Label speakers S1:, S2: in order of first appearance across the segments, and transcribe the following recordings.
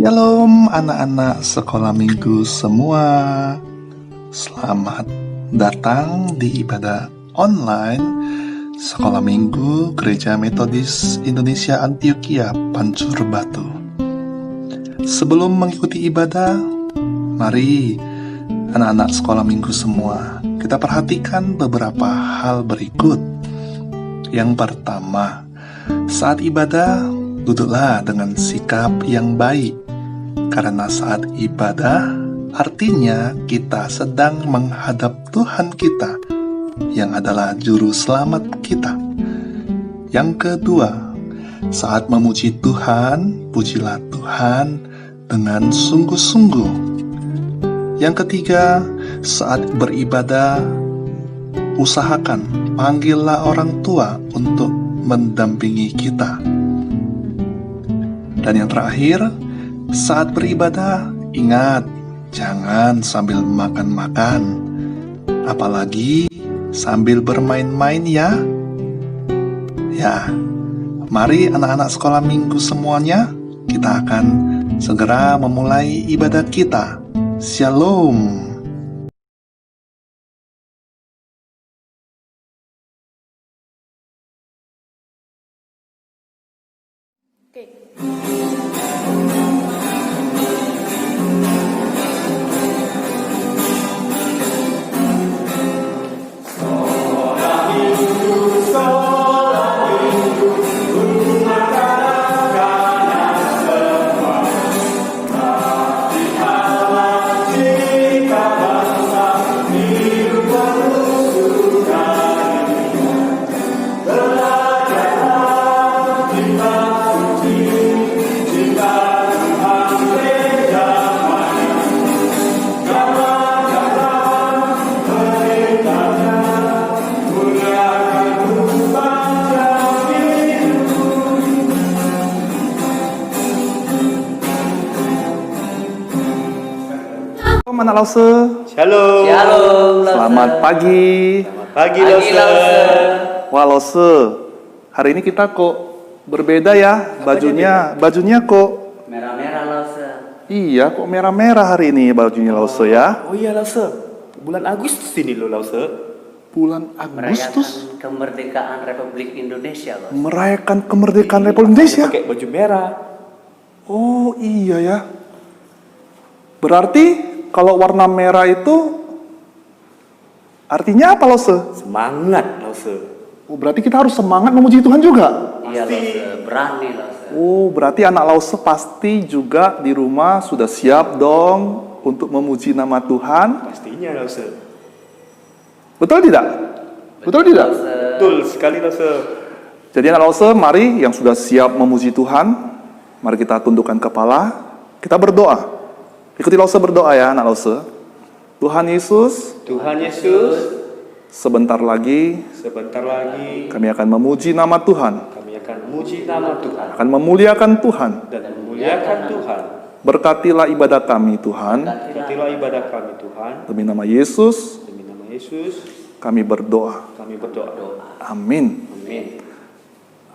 S1: Shalom anak-anak sekolah minggu semua. Selamat datang di ibadah online Sekolah Minggu Gereja Metodis Indonesia Antioquia Pancur Batu. Sebelum mengikuti ibadah, mari anak-anak sekolah minggu semua, kita perhatikan beberapa hal berikut. Yang pertama, saat ibadah, duduklah dengan sikap yang baik. Karena saat ibadah, artinya kita sedang menghadap Tuhan kita, yang adalah juru selamat kita. Yang kedua, saat memuji Tuhan, pujilah Tuhan dengan sungguh-sungguh. Yang ketiga, saat beribadah, usahakan panggillah orang tua untuk mendampingi kita. Dan yang terakhir, saat beribadah, ingat, jangan sambil makan-makan, apalagi sambil bermain-main ya. Ya, mari anak-anak sekolah minggu semuanya, kita akan segera memulai ibadah kita. Shalom. Anak Lause.
S2: Shalom.
S3: Shalom, Lause.
S1: Selamat pagi.
S2: Selamat pagi, Lause.
S1: Wah, Lause, hari ini kita kok berbeda ya bajunya kok
S3: Merah-merah, Lause.
S1: iya, kok merah-merah hari ini bajunya Lause ya.
S2: Oh iya, Lause. Bulan Agustus ini loh, Lause.
S1: Bulan Agustus
S3: Merayakan kemerdekaan Republik Indonesia, Lause.
S1: merayakan kemerdekaan Republik Indonesia.
S2: Pakai baju merah.
S1: Oh iya ya. Berarti kalau warna merah itu artinya apa, Lause?
S2: Semangat, Lause.
S1: Oh, berarti kita harus semangat memuji Tuhan juga.
S3: Iya, Lause. Berani, Lause.
S1: Oh, berarti anak Lause pasti juga di rumah sudah siap dong untuk memuji nama Tuhan.
S2: Pastinya, Lause.
S1: Betul tidak? Betul tidak?
S3: Lause.
S2: Betul sekali, Lause.
S1: Jadi anak Lause, mari yang sudah siap memuji Tuhan, mari kita tundukkan kepala, kita berdoa. Ikuti Lause berdoa ya anak Lause. Tuhan Yesus, sebentar lagi kami akan memuji nama Tuhan,
S2: kami akan memuji nama Tuhan
S1: akan memuliakan Tuhan.
S2: dan memuliakan Tuhan.
S1: Berkatilah ibadah kami Tuhan.
S2: Berkatilah ibadah kami, Tuhan.
S1: Demi nama Yesus,
S2: Demi nama Yesus,
S1: kami berdoa.
S2: kami berdoa.
S1: Amin.
S3: Amin.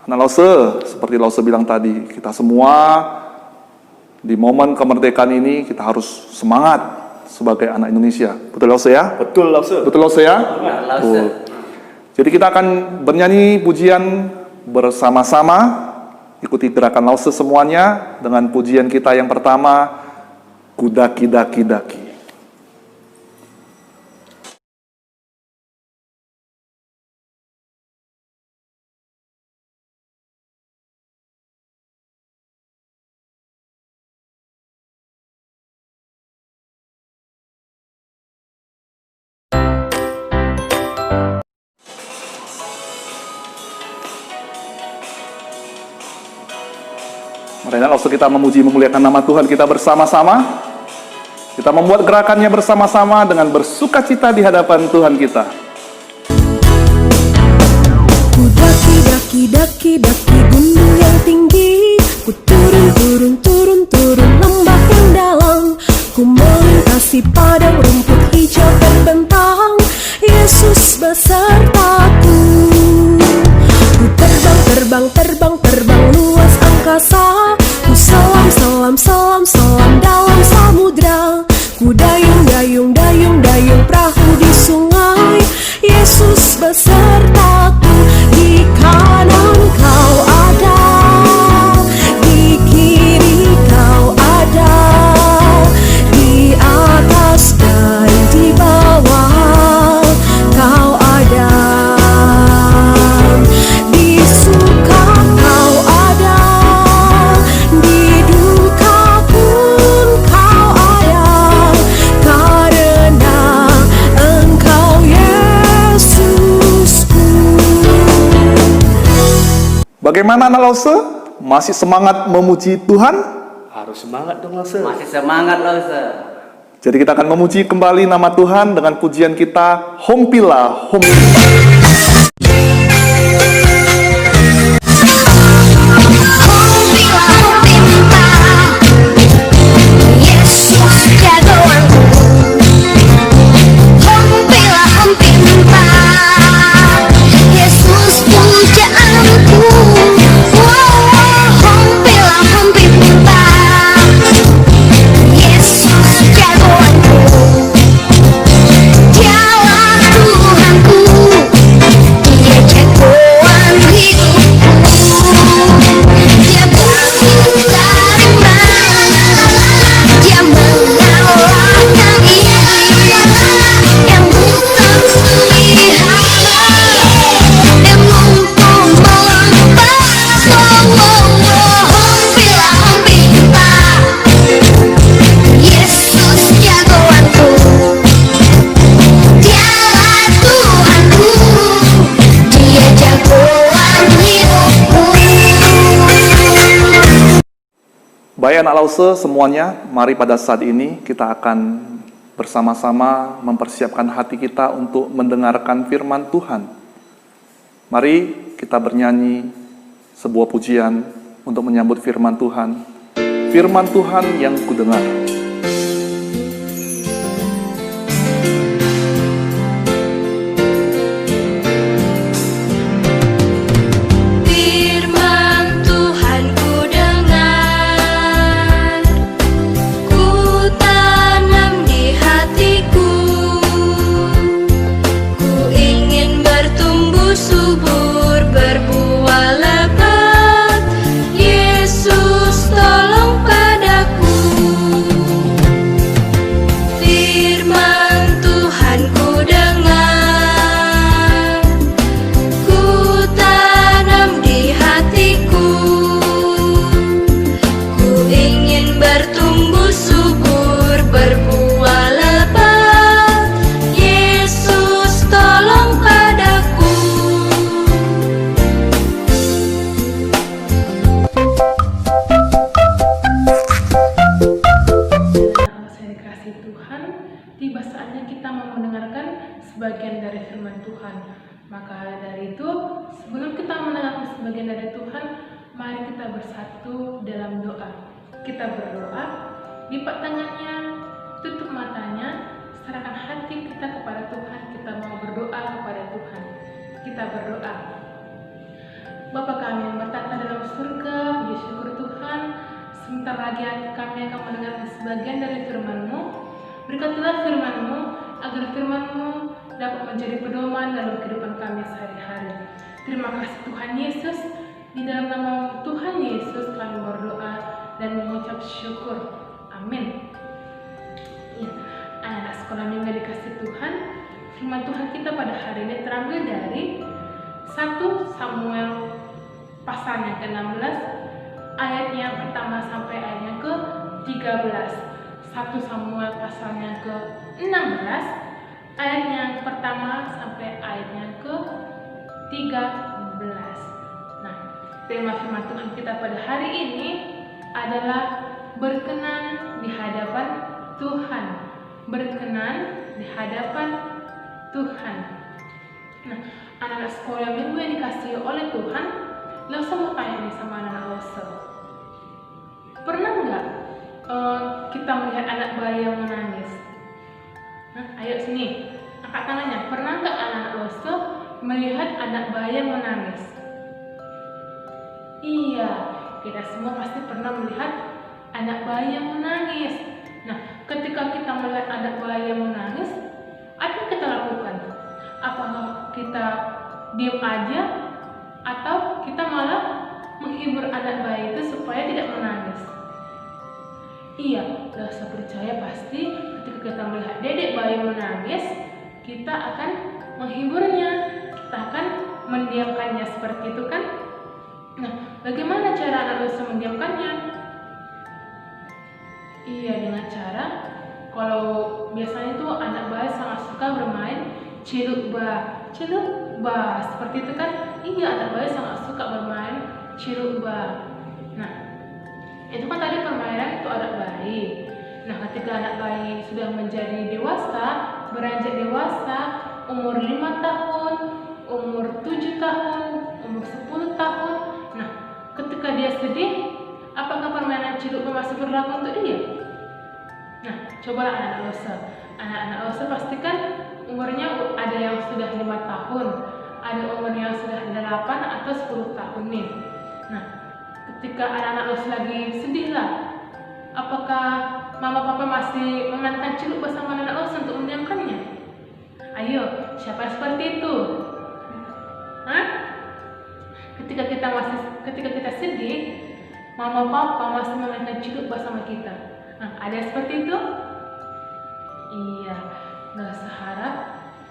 S1: Anak Lause, seperti Lause bilang tadi, kita semua di momen kemerdekaan ini kita harus semangat sebagai anak Indonesia. Betul Lause ya?
S2: Betul, Lause.
S1: Betul Lause ya?
S3: Benar, Lause.
S1: Betul. Jadi kita akan bernyanyi pujian bersama-sama. Ikuti gerakan Lause semuanya dengan pujian kita yang pertama, Kudaki Daki Daki. Marilah waktu kita memuji memuliakan nama Tuhan kita bersama-sama. Kita membuat gerakannya bersama-sama dengan bersukacita di hadapan Tuhan kita.
S4: Ku daki daki daki daki gunung yang tinggi, ku turun lembah yang dalam, ku melintasi padang rumput hijau terbentang, Yesus besertaku. Ku terbang luas angkasa, ku salam dayung, dayung, dayung perahu di sungai. Yesus besertaku, di kanan kau ada, di kiri kau ada, di atas dan di bawah kau ada, di suka kau ada, di duka pun kau ada, karena Engkau Yesusku.
S1: Bagaimana anak Lause? Masih semangat memuji Tuhan?
S2: Harus semangat dong Lause.
S3: Masih semangat Lause.
S1: Jadi kita akan memuji kembali nama Tuhan dengan pujian kita, Hompila, Hompila.
S5: Yesus jagoanku, Hompila, Hompila, Yesus pujaanku. Hompila, Hompila, Yesus jagoanku, Dialah Tuhanku, Dia jagoan hidupku. Dia bangkit dari mana, Dia mengalahkan ia yang buta melihat dan lumpuh melompat. Hompila, Hompila, Yesus jagoanku, Dialah Tuhanku, Dia jagoan hidupku.
S1: Baik anak Lause semuanya, mari pada saat ini kita akan bersama-sama mempersiapkan hati kita untuk mendengarkan firman Tuhan. Mari kita bernyanyi sebuah pujian untuk menyambut firman Tuhan. Firman Tuhan yang kudengar.
S5: Firman Tuhan ku dengar, ku tanam di hatiku, ku ingin bertumbuh subur, berbuah lebat. Yesus tolong padaku. Firman Tuhan ku dengar, ku tanam di hatiku, ku ingin bertumbuh subur, berbuah lebat. Yesus tolong padaku.
S6: Anak saya dikasih Tuhan, tiba saatnya kita mau mendengarkan sebagian dari firman Tuhan. Maka dari itu, sebelum kita mendengarkan sebagian dari Tuhan, mari kita bersatu dalam doa. Kita berdoa, lipat tangannya, tutup matanya, serahkan hati kita kepada Tuhan. Kita mau berdoa kepada Tuhan. Kita berdoa. Bapa kami yang bertata dalam surga, puji syukur Tuhan, sebentar lagi kami akan mendengarkan sebagian dari firman-Mu. Berkatilah firman-Mu, agar firman-Mu dapat menjadi pedoman dalam kehidupan kami sehari-hari. Terima kasih Tuhan Yesus, di dalam nama Tuhan Yesus kami berdoa dan mengucap syukur. Amin. Ya, anak-anak sekolah minggu yang dikasih Tuhan, firman Tuhan kita pada hari ini terambil dari 1 Samuel pasal yang ke-16 ayat yang pertama sampai ayat yang ke-13. 1 Samuel pasal yang ke-16 ayat yang pertama sampai ayat yang ke-13. Nah, tema firman Tuhan kita pada hari ini adalah berkenan di hadapan Tuhan. Berkenan di hadapan Tuhan. Nah, anak-anak sekolah minggu yang dikasihi oleh Tuhan, Lause mau tanya nih sama anak-anak Lause. Pernah nggak kita melihat anak bayi yang menangis? Nah, ayo sini, angkat tangannya. Pernah nggak anak-anak Lause melihat anak bayi yang menangis? Iya, kita semua pasti pernah melihat anak bayi yang menangis. Nah, ketika kita melihat anak bayi yang menangis, apa yang kita lakukan? Apakah kita diam aja atau kita malah menghibur anak bayi itu supaya tidak menangis? Iya, saya percaya pasti ketika kita melihat dedek bayi menangis, kita akan menghiburnya, kita akan mendiamkannya, seperti itu kan? Nah, bagaimana cara anak dosa mendiamkannya? Iya, dengan cara, kalau biasanya tuh anak bayi sangat suka bermain cilukba, seperti itu kan? Iya, anak bayi sangat suka bermain cilukba. Nah, itu kan tadi permainan itu anak bayi. Nah, ketika anak bayi sudah menjadi dewasa, beranjak dewasa, umur 5 tahun, umur 7 tahun, umur 10 tahun. Nah, ketika dia sedih, apakah permainan cilukba masih berlaku untuk dia? Nah, cobalah anak-anak dosa. Anak-anak dosa pastikan umurnya ada yang sudah 5 tahun, ada umur yang sudah 8 atau 10 tahun nih. Nah, ketika anak-anak dosa lagi sedih lah, apakah mama papa masih memainkan ciluk bersama anak dosa untuk mendiamkannya? Ayo, siapa yang seperti itu? Hah? Ketika kita sedih, mama papa masih memainkan ciluk bersama kita. Nah, ada yang seperti itu? Iya, gak usah harap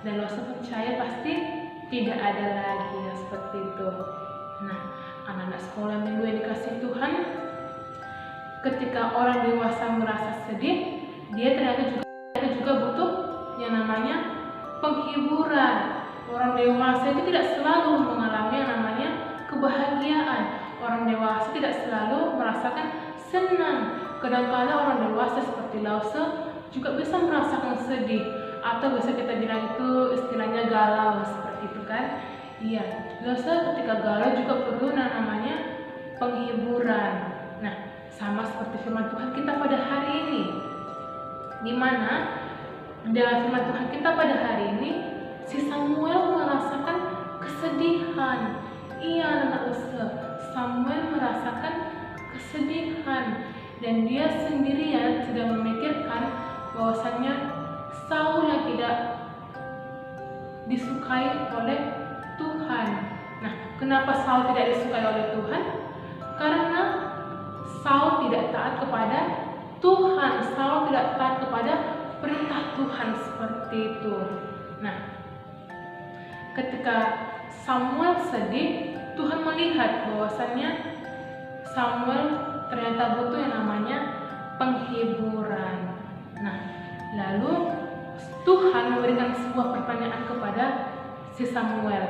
S6: dan gak usah percaya, pasti tidak ada lagi yang seperti itu. Nah, anak-anak sekolah minggu yang dikasih Tuhan, ketika orang dewasa merasa sedih, dia ternyata juga butuh yang namanya penghiburan. Orang dewasa itu tidak selalu mengalami yang namanya kebahagiaan. Orang dewasa tidak selalu merasakan senang. Kadang-kadang orang dewasa seperti Lause juga bisa merasakan sedih, atau bisa kita bilang itu istilahnya galau, seperti itu kan? Iya, Lause ketika galau juga perlu namanya penghiburan. Nah, sama seperti firman Tuhan kita pada hari ini, di mana dalam firman Tuhan kita pada hari ini, si Samuel merasakan kesedihan. Iya, anak Lause, Samuel merasakan kesedihan, dan dia sendirian sudah memikirkan bahwasannya Saul yang tidak disukai oleh Tuhan. Nah, kenapa Saul tidak disukai oleh Tuhan? Karena Saul tidak taat kepada Tuhan. Saul tidak taat kepada perintah Tuhan, seperti itu. Nah, ketika Samuel sedih, Tuhan melihat bahwasannya Samuel ternyata butuh yang namanya penghiburan. Nah, lalu Tuhan memberikan sebuah pertanyaan kepada si Samuel.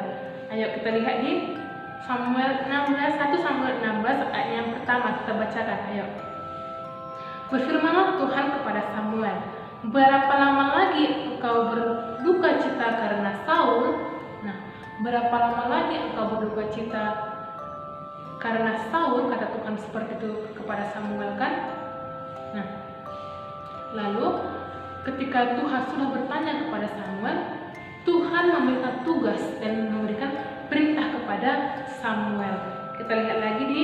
S6: Ayo kita lihat di Samuel 16, 1 Samuel 16 ayat yang pertama, kita bacakan. Ayo. Berfirmanlah Tuhan kepada Samuel, berapa lama lagi engkau berduka cita karena Saul? Nah, berapa lama lagi engkau berduka cita karena Saul, kata Tuhan seperti itu kepada Samuel kan? Nah, lalu ketika Tuhan sudah bertanya kepada Samuel, Tuhan memberikan tugas dan memberikan perintah kepada Samuel. Kita lihat lagi di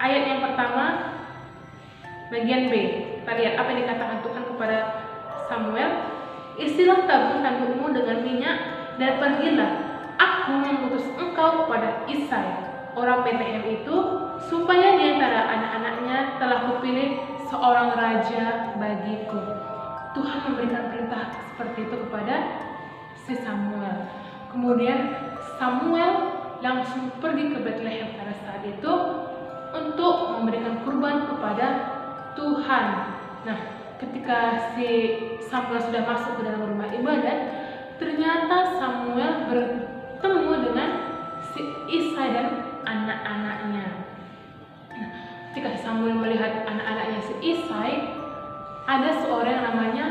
S6: ayat yang pertama, bagian B. Kita lihat apa yang dikatakan Tuhan kepada Samuel. Isilah tabung tandukmu dengan minyak dan pergilah. Aku mengutus engkau kepada Isai, orang Betlehem itu, supaya di antara anak-anaknya telah kupilih seorang raja bagiku. Tuhan memberikan perintah seperti itu kepada si Samuel. Kemudian Samuel langsung pergi ke Betlehem pada saat itu untuk memberikan kurban kepada Tuhan. Nah, ketika si Samuel sudah masuk ke dalam rumah ibadat, ternyata Samuel bertemu dengan si Isai dan anak-anaknya. Nah, ketika Samuel melihat anak-anaknya si Isai, ada seorang yang namanya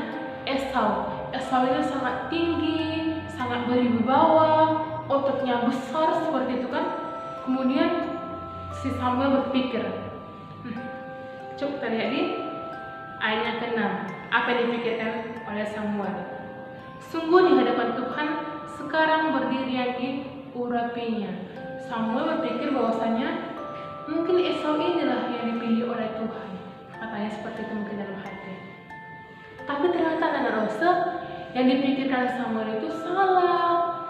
S6: Esau. Esau itu sangat tinggi, sangat berwibawa, ototnya besar seperti itu kan. Kemudian si Samuel berpikir, coba kita lihat di ayat yang ke-6, apa yang dipikirkan oleh Samuel. Sungguh di hadapan Tuhan sekarang berdiri di urapinya. Samuel berpikir bahwasanya mungkin Esau inilah yang dipilih oleh Tuhan. Katanya seperti itu mungkin dalam hati. Tapi ternyata anak dosa yang dipikirkan Samuel itu salah.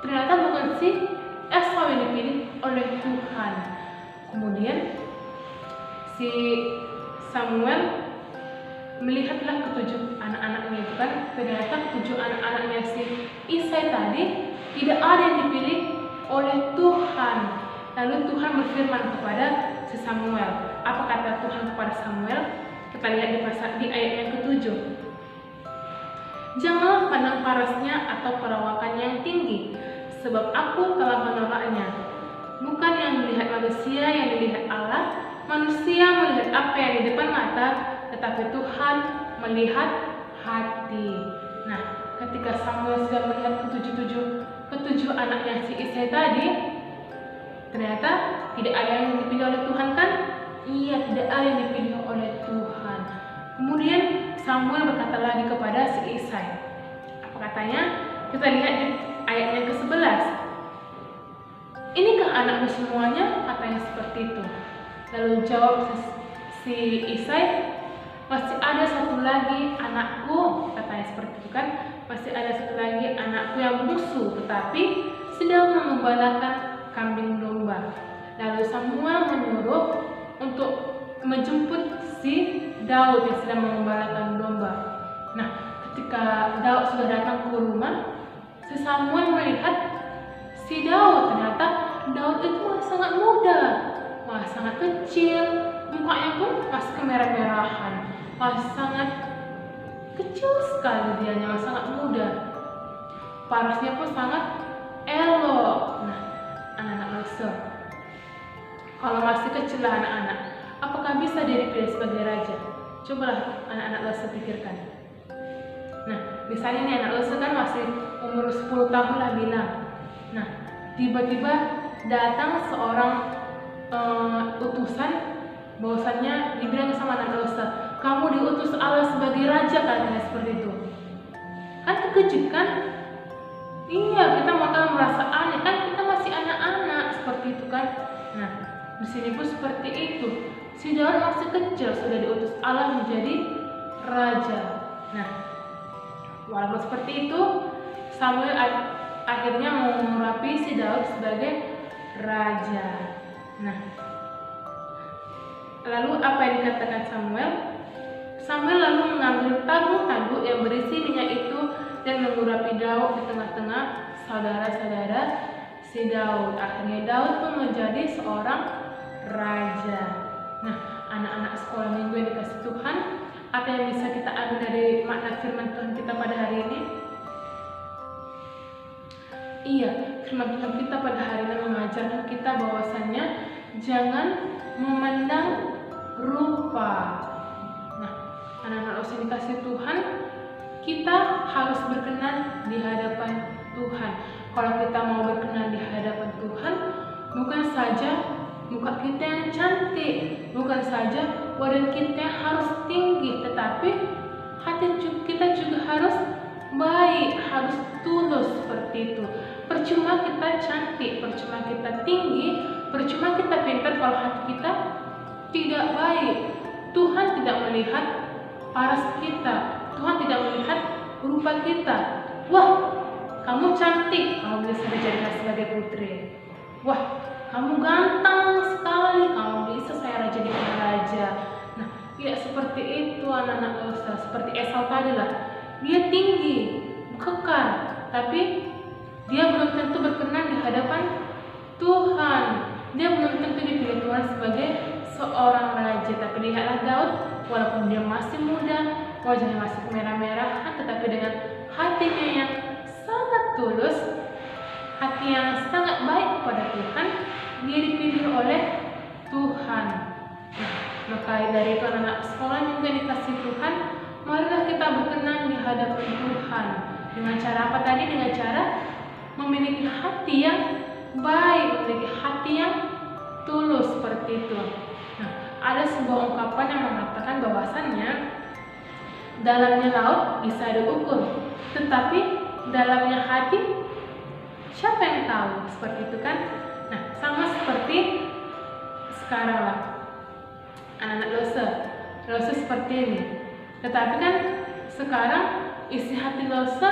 S6: Ternyata bukan si Esau yang dipilih oleh Tuhan. Kemudian si Samuel melihatlah ketujuh anak-anaknya itu kan. Ternyata ketujuh anak-anaknya si Isai tadi tidak ada yang dipilih oleh Tuhan. Lalu Tuhan berfirman kepada si Samuel. Apa kata Tuhan kepada Samuel? Kita lihat di ayat yang ke-7. Janganlah pandang parasnya atau perawakannya yang tinggi, sebab aku telah menolaknya. Bukan yang dilihat manusia yang dilihat Allah, manusia melihat apa yang di depan mata, tetapi Tuhan melihat hati. Nah, ketika Samuel sudah melihat ketujuh anaknya si Isai tadi, ternyata tidak ada yang dipilih oleh Tuhan kan? Iya, tidak ada yang dipilih oleh Tuhan. Kemudian Samuel berkata lagi kepada si Isai. Apa katanya? Kita lihat di ayat yang ke-11. Inikah anakmu semuanya? Katanya seperti itu. Lalu jawab si Isai, masih ada satu lagi anakku, katanya seperti itu kan. Masih ada satu lagi anakku yang bungsu, tetapi sedang mengembalakan kambing domba. Lalu Samuel menyuruh untuk menjemput si Daud yang sedang mengembalakan domba. Nah, ketika Daud sudah datang ke rumah, si Samuel melihat si Daud. Ternyata Daud itu masih sangat muda, masih sangat kecil, mukanya pun masih kemerah-merahan, masih sangat kecil sekali dianya, masih sangat muda. Parasnya pun sangat elok. Nah, anak-anak dosa, kalau masih kecil lah anak-anak, apakah bisa dia dipilih sebagai raja? Cobalah anak-anak dosa pikirkan. Nah, misalnya nih anak dosa kan masih umur 10 tahun lah bilang. Nah, tiba-tiba datang seorang utusan, bahwasannya dibilang sama anak dosa, kamu diutus Allah sebagai raja, katanya seperti itu. Kan terkejut kan? Iya, kita bakal merasa aneh kan, kita masih anak-anak seperti itu kan. Nah, di sini pun seperti itu. Si Daud masih kecil sudah diutus Allah menjadi raja. Nah, walaupun seperti itu, Samuel akhirnya mengurapi si Daud sebagai raja. Nah, lalu apa yang dikatakan Samuel? Samuel lalu mengambil tabung-tabung yang berisi minyak itu dan mengurapi Daud di tengah-tengah saudara-saudara si Daud. Akhirnya Daud pun menjadi seorang raja. Nah, anak-anak sekolah minggu yang dikasih Tuhan, apa yang bisa kita ambil dari makna firman Tuhan kita pada hari ini? Iya, firman Tuhan kita pada hari ini mengajarkan kita bahwasannya jangan memandang rupa. Nah, anak-anak dosa dikasih Tuhan, kita harus berkenan di hadapan Tuhan. Kalau kita mau berkenan di hadapan Tuhan, bukan saja muka kita yang cantik, bukan saja badan kita yang harus tinggi, tetapi hati kita juga harus baik, harus tulus seperti itu. Percuma kita cantik, percuma kita tinggi, percuma kita pintar kalau hati kita tidak baik. Tuhan tidak melihat paras kita, Tuhan tidak melihat rupa kita. Wah, kamu cantik, kamu bisa dijadikan sebagai putri. Wah, kamu ganteng sekali, kamu bisa saya jadikan raja. Nah, tidak seperti itu anak-anak dosa. Seperti Esau tadi lah, dia tinggi, kekar, tapi dia belum tentu berkenan di hadapan Tuhan. Dia belum tentu dipilih Tuhan sebagai seorang raja. Tapi lihatlah Daud, walaupun dia masih muda, wajahnya masih kemerah-merahan, tetapi dengan hatinya yang sangat tulus, hati yang sangat baik kepada Tuhan, dia dipilih oleh Tuhan. Nah, maka dari itu anak-anak sekolah juga dikasih Tuhan, marilah kita berkenan di hadapan Tuhan. Dengan cara apa tadi? Dengan cara memiliki hati yang baik, memiliki hati yang tulus seperti itu. Nah, ada sebuah ungkapan yang mengatakan bahwasannya dalamnya laut bisa diukur, tetapi dalamnya hati siapa yang tahu? Seperti itu kan? Nah, sama seperti sekarang lah, anak-anak dosa seperti ini. Tetapi kan sekarang isi hati Lause,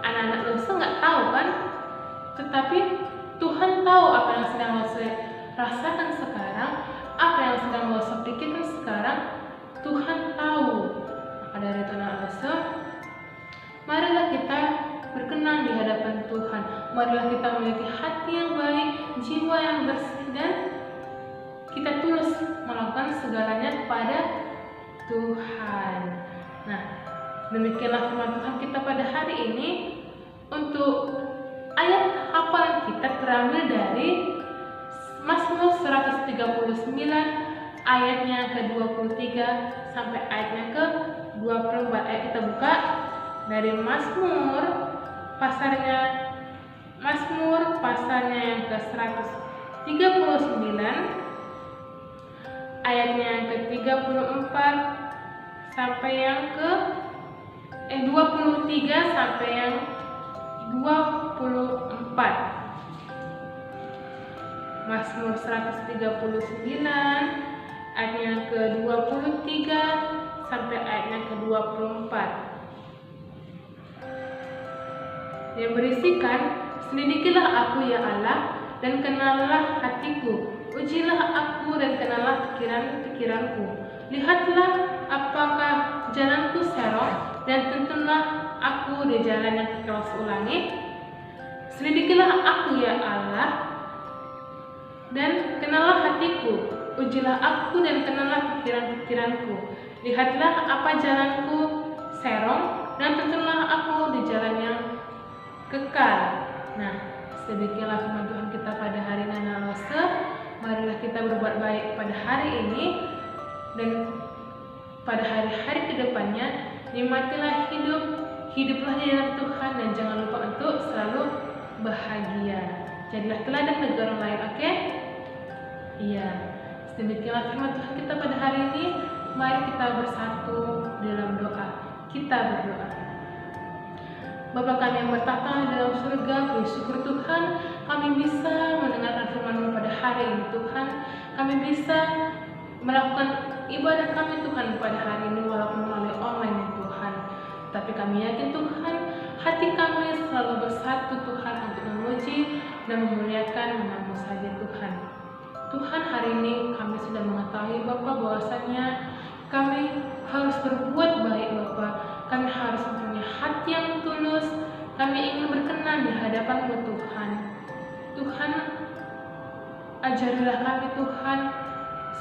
S6: anak-anak Lause nggak tahu kan? Tetapi Tuhan tahu apa yang sedang Lause rasakan sekarang, apa yang sedang Lause pikirkan sekarang. Tuhan tahu. Maka dari itu anak Lause, marilah kita berkenan di hadapan Tuhan. Marilah kita memiliki hati yang baik, jiwa yang bersih, dan kita tulus melakukan segalanya kepada Tuhan. Nah, demikianlah firman Tuhan kita pada hari ini. Untuk ayat hafalan kita terambil dari Mazmur 139 ayatnya ke-23 sampai ayatnya ke-24. Ayat kita buka dari Mazmur pasalnya yang ke-139 ayatnya yang ke-34 sampai yang ke-23 sampai yang 24. Mazmur 139 ayatnya yang ke-23 sampai ayatnya ke-24 yang berisikan, selidikilah aku ya Allah, dan kenallah hatiku. Ujilah aku dan kenallah pikiran-pikiranku. Lihatlah apakah jalanku serong, dan tuntunlah aku di jalan yang kekal. Ulangi. Selidikilah aku ya Allah, dan kenallah hatiku. Ujilah aku dan kenallah pikiran-pikiranku. Lihatlah apa jalanku serong, dan tuntunlah aku di jalan yang kekal. Nah, sedemikianlah firman Tuhan kita pada hari ini anak Lause. Marilah kita berbuat baik pada hari ini, dan pada hari-hari kedepannya nikmatilah hiduplah di dalam Tuhan, dan jangan lupa untuk selalu bahagia. Jadilah teladan bagi orang lain, oke? Iya. Sedemikianlah firman Tuhan kita pada hari ini. Mari kita bersatu dalam doa. Kita berdoa. Bapa kami yang bertahta dalam surga, puji syukur Tuhan, kami bisa mendengarkan firman-Mu pada hari ini Tuhan. Kami bisa melakukan ibadah kami Tuhan pada hari ini walaupun melalui online Tuhan. Tapi kami yakin Tuhan, hati kami selalu bersatu Tuhan untuk memuji dan memuliakan nama-Mu saja Tuhan. Tuhan, hari ini kami sudah mengetahui Bapa bahwasanya kami harus berbuat baik Bapa. Kami harus mempunyai hati yang tulus. Kami ingin berkenan di hadapan-Mu Tuhan. Tuhan, ajarilah kami Tuhan,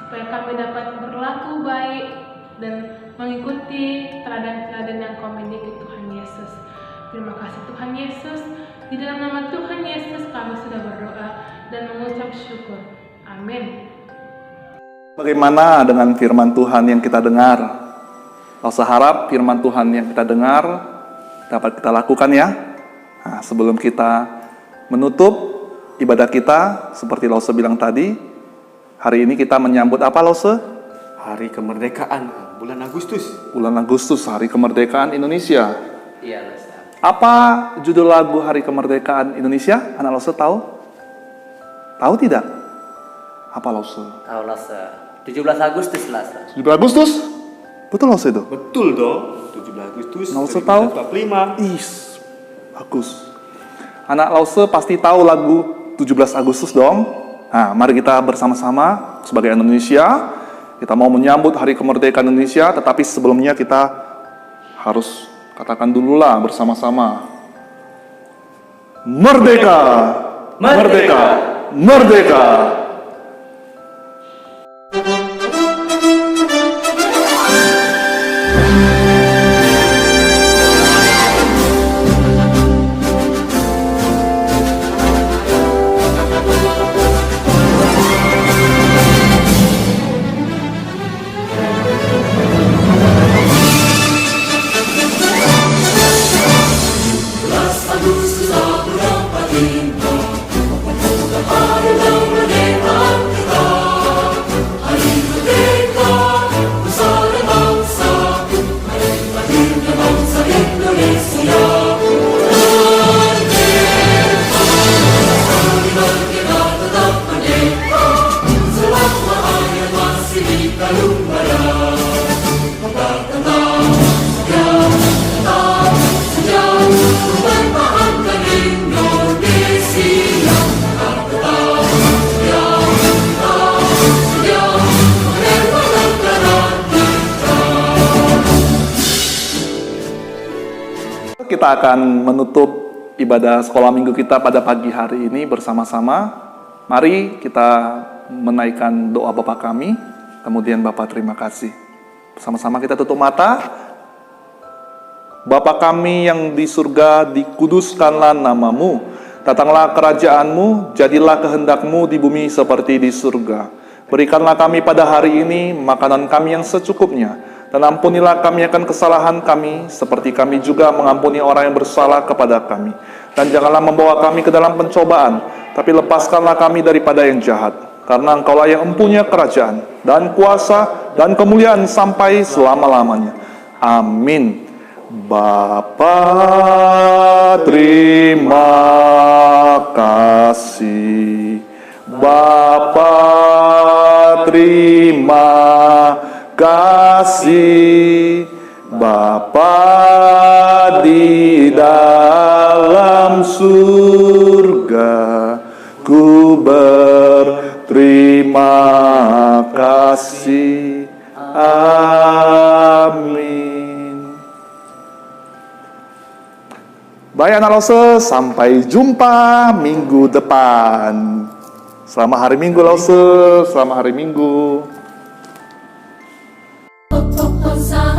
S6: supaya kami dapat berlaku baik dan mengikuti teladan-teladan yang Kau miliki Tuhan Yesus. Terima kasih Tuhan Yesus. Di dalam nama Tuhan Yesus kami sudah berdoa dan mengucap syukur. Amin.
S1: Bagaimana dengan firman Tuhan yang kita dengar? Lause harap firman Tuhan yang kita dengar dapat kita lakukan ya. Nah, sebelum kita menutup ibadah kita, seperti Lause bilang tadi, hari ini kita menyambut apa Lause?
S2: Hari kemerdekaan bulan Agustus.
S1: Bulan Agustus, Hari Kemerdekaan Indonesia.
S3: Iya, Lause.
S1: Apa judul lagu Hari Kemerdekaan Indonesia? Anak Lause tahu? Tahu tidak? Apa Lause?
S3: Tahu Lause. 17 Agustus Lause.
S1: 17 Agustus? Betul Lause itu?
S2: Betul dong, 17 Agustus
S1: Lause tahu?
S2: 1945.
S1: Bagus. Anak Lause pasti tahu lagu 17 Agustus dong. Nah, mari kita bersama-sama sebagai Indonesia, kita mau menyambut Hari Kemerdekaan Indonesia, tetapi sebelumnya kita harus katakan dululah bersama-sama. Merdeka! Merdeka! Merdeka!
S4: Hari yang merdeka.
S1: Kita akan menutup ibadah sekolah minggu kita pada pagi hari ini bersama-sama. Mari kita menaikkan doa Bapa kami, kemudian Bapa terima kasih. Sama-sama kita tutup mata. Bapa kami yang di surga, dikuduskanlah namamu. Datanglah kerajaanmu, jadilah kehendakmu di bumi seperti di surga. Berikanlah kami pada hari ini makanan kami yang secukupnya. Dan ampunilah kami akan kesalahan kami, seperti kami juga mengampuni orang yang bersalah kepada kami. Dan janganlah membawa kami ke dalam pencobaan, tapi lepaskanlah kami daripada yang jahat. Karena Engkaulah yang mempunyai kerajaan, dan kuasa, dan kemuliaan sampai selama-lamanya. Amin. Bapa, terima kasih. Bapa, terima kasih. Bapa di dalam surga, ku berterima kasih. Amin. Baik anak Lause, sampai jumpa minggu depan. Selamat hari Minggu Lause, selamat hari Minggu.
S4: Hosanna